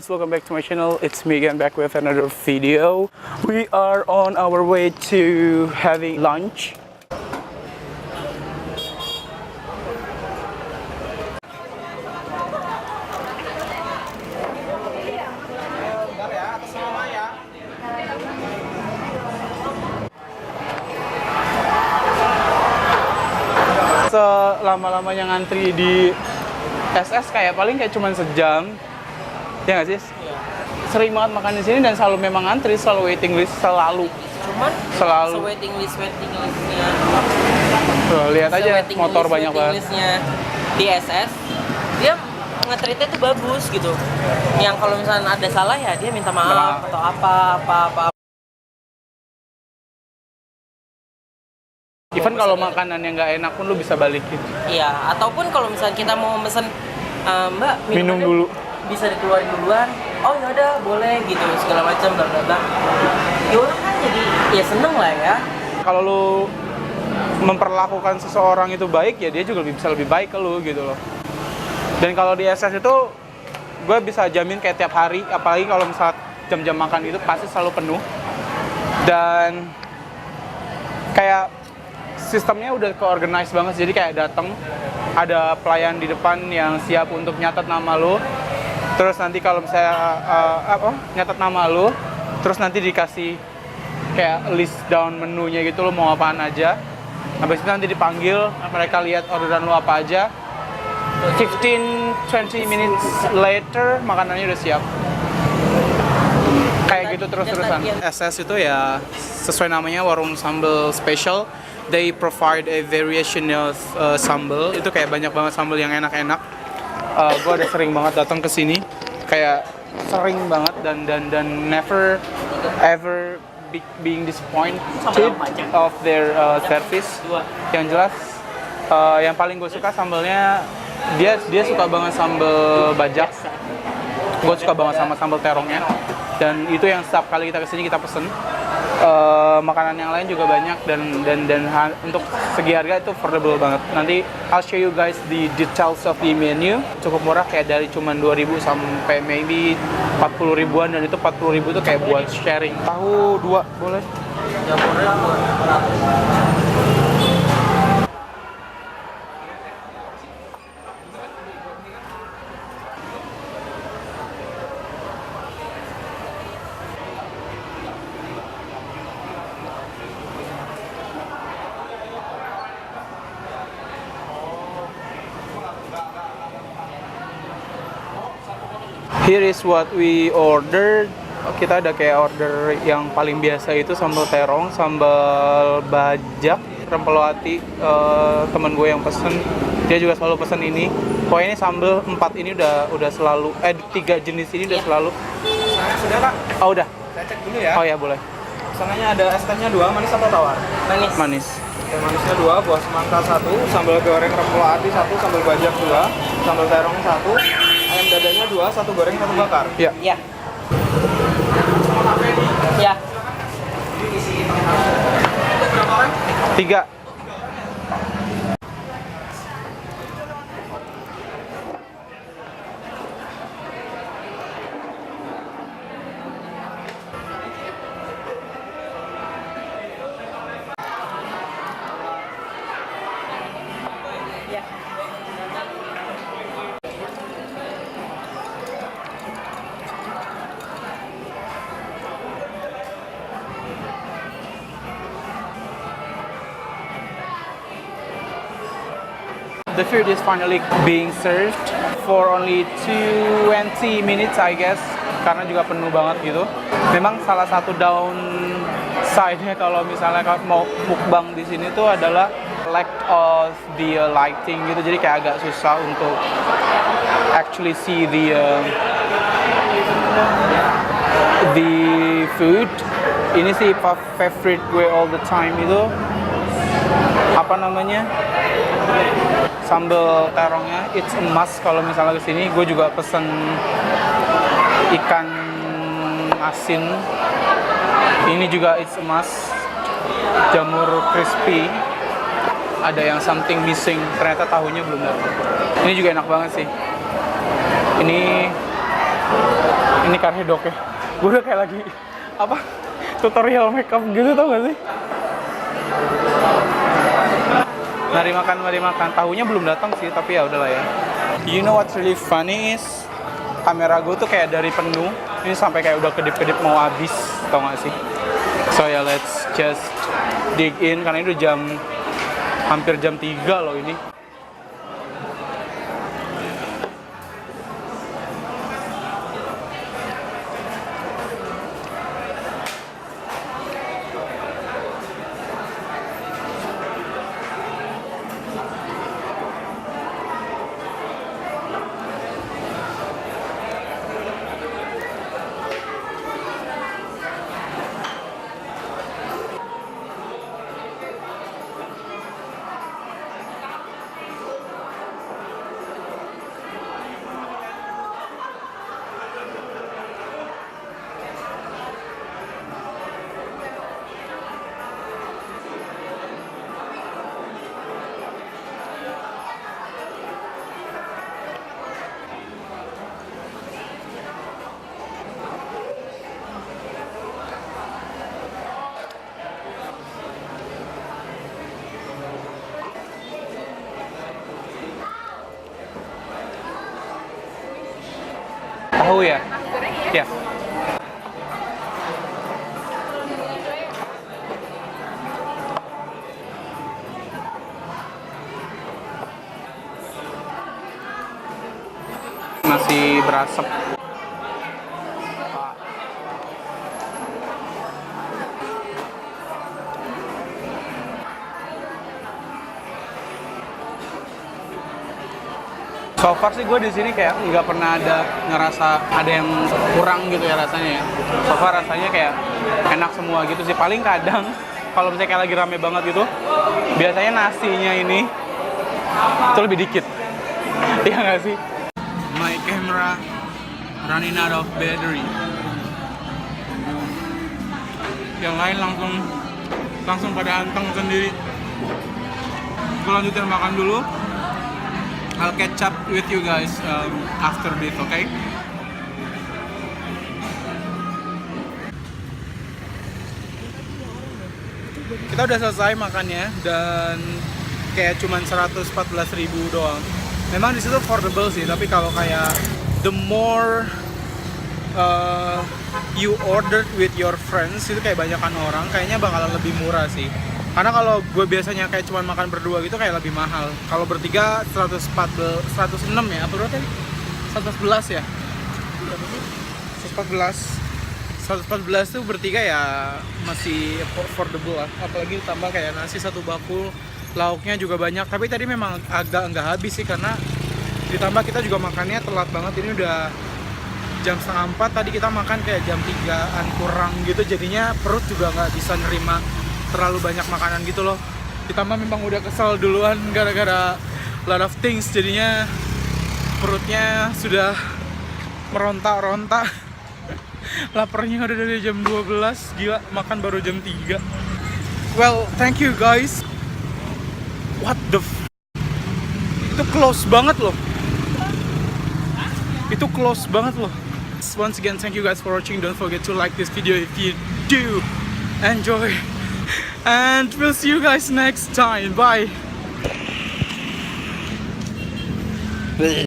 guys, welcome back to my channel. It's me again, back with another video. We are on our way to having lunch. Selama-lamanya ngantri di SS paling cuman sejam. Ya nggak sih? Iya. Sering banget makan di sini dan selalu memang antri, selalu waiting list, selalu. Cuman selalu waiting listnya. Tuh, lihat aja motor banyak banget. Listnya di SS dia nge-treatnya tuh bagus gitu. Yang kalau misalnya ada salah ya dia minta maaf atau apa. Even kalau makanan yang nggak enak pun lu bisa balikin. Iya, ataupun kalau misalnya kita mau mesen Mbak minum dulu. Bisa dikeluarin duluan. Oh ya udah boleh gitu segala macam bla bla bla. Ya orang kan jadi ya seneng lah ya. Kalau lu memperlakukan seseorang itu baik ya dia juga bisa lebih baik ke lu gitu loh. Dan kalau di SS itu gue bisa jamin kayak tiap hari, apalagi kalau misalnya jam-jam makan itu pasti selalu penuh. Dan kayak sistemnya udah ke-organize banget, jadi kayak datang ada pelayan di depan yang siap untuk nyatet nama lo. Terus nanti kalau misalnya nyatet nama lo, terus nanti dikasih kayak list down menunya gitu, lo mau apaan aja. Habis itu nanti dipanggil, mereka lihat orderan lo apa aja. 15-20 minutes later makanannya udah siap. Kayak gitu terus-terusan. SS itu ya sesuai namanya warung sambal special. They provide a variation of sambal. Itu kayak banyak banget sambal yang enak-enak. Gue udah sering banget datang ke sini. Kayak sering banget dan never ever being disappointed of their service. Yang jelas yang paling gue suka sambalnya, dia suka banget sambal bajak. Gue suka banget sama sambal terongnya. Dan itu yang setiap kali kita kesini kita pesen. Makanan yang lain juga banyak dan untuk segi harga itu affordable banget. Nanti I'll show you guys the details of the menu. Cukup murah, kayak dari cuman 2.000 sampai maybe 40 ribuan, dan itu 40 ribu tuh kayak buat sharing. Tahu 2 boleh? Here is what we ordered. Kita ada kayak order yang paling biasa itu sambal terong, sambal bajak, rempelo hati. Temen gue yang pesen, dia juga selalu pesen ini. Pokoknya ini sambal 4 ini udah selalu 3 jenis ini udah selalu. Sudah Kak? Oh udah. Saya cek dulu ya. Oh ya boleh. Pesanannya ada es tehnya 2, manis atau tawar? Manis. Teh manisnya 2, buah semangka 1, sambal goreng rempelo hati 1, sambal bajak 2, sambal terong 1, ayam dadanya 2, 1 goreng 1 bakar. Iya. Iya. Ya. 3. The food is finally being served for only 20 minutes I guess, karena juga penuh banget gitu. Memang salah satu downside-nya kalau misalnya mau mukbang di sini tuh adalah lack of the lighting gitu, jadi kayak agak susah untuk actually see the food. Ini sih favorite gue all the time itu apa namanya, sambal terongnya. It's a must kalau misalnya kesini. Gue juga pesen ikan asin, ini juga it's a must. Jamur crispy, ada yang something missing, ternyata tahunya belum datang. Ini juga enak banget sih. Ini Ini karhedok ya. Gue udah kayak lagi apa? Tutorial makeup gitu, tau gak sih? Mari makan. Tahunya belum datang sih, tapi ya udahlah ya. You know what's really funny is kamera gue tuh kayak dari penuh ini sampai kayak udah kedip-kedip mau habis, tau gak sih? So ya, let's just dig in karena ini udah hampir jam 3 loh ini. Tahu ya? Ya. Masih berasap. So far sih gue di sini kayak nggak pernah ngerasa ada yang kurang gitu ya rasanya ya. So far rasanya kayak enak semua gitu sih. Paling kadang kalau misalnya kayak lagi rame banget gitu, biasanya nasinya ini itu lebih dikit. Iya nggak sih? My camera running out of battery. Yang lain langsung pada anteng sendiri. Gue lanjutin makan dulu. I'll catch up with you guys after this, okay? Kita udah selesai makannya dan kayak cuman 114.000 doang. Memang di situ affordable sih, tapi kalau kayak the more you ordered with your friends itu kayak banyakan orang, kayaknya bakalan lebih murah sih. Karena kalau gue biasanya kayak cuma makan berdua gitu kayak lebih mahal. Kalau bertiga 106 ya, apa berapa tadi? 111 ya? 114 tuh bertiga ya masih affordable lah. Apalagi ditambah kayak nasi satu bakul, lauknya juga banyak. Tapi tadi memang agak nggak habis sih karena ditambah kita juga makannya telat banget. Ini udah jam 3:30, tadi kita makan kayak jam 3-an kurang gitu. Jadinya perut juga nggak bisa nerima terlalu banyak makanan gitu loh. Ditambah memang udah kesel duluan gara-gara lot of things, jadinya perutnya sudah meronta-ronta. Laparnya udah dari jam 12, gila, makan baru jam 3. Well, thank you guys. What the itu close banget loh. Itu close banget loh. Once again, thank you guys for watching. Don't forget to like this video if you do enjoy. And we'll see you guys next time. Bye.